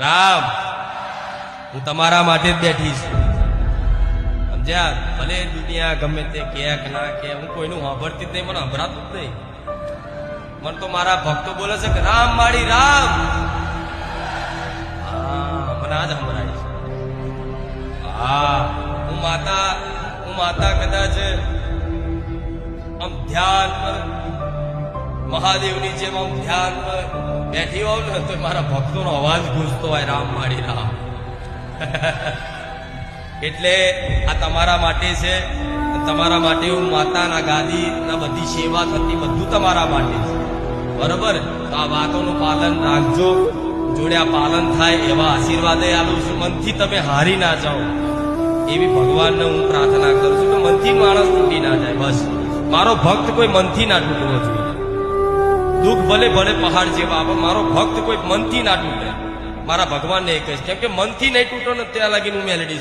રામ હું તમારા માટે જ બેઠી છું સમજ્યા ભલે દુનિયા ગમે તે કે ના કે હું કોઈનું સાંભળતી જ નહીં મને સંભળાતું જ નહીં મને તો મારા ભક્તો બોલે છે કે રામ માળી રામ હા મને આજ સંભળાય છે હા હું માતા કદાચ આમ ધ્યાન મહાદેવની જેમ આમ ધ્યાન બેઠી હોઉં ને તો મારા ભક્તોનો અવાજ ગૂંજતો હોય રામ માળી રામ એટલે આ તમારા માટે છે તમારા માટે હું માતાના ગાદી ના બધી સેવા થતી બધું તમારા માટે છે બરોબર તો આ વાતોનું પાલન રાખજો જોડે આ પાલન થાય એવા આશીર્વાદ આલું છું મનથી તમે હારી ના જાઓ એવી ભગવાનને હું પ્રાર્થના કરું છું કે મનથી માણસ તૂટી ના જાય બસ મારો ભક્ત કોઈ મનથી ના તૂટવો જોઈએ દુઃખ ભલે ભલે પહાડ જેવા આવે મારો ભક્ત કોઈ મનથી ના તૂટે મારા ભગવાનને એ કહીશ કેમ કે મનથી નહીં તૂટો ને ત્યાં લાગીને હું મેલેડી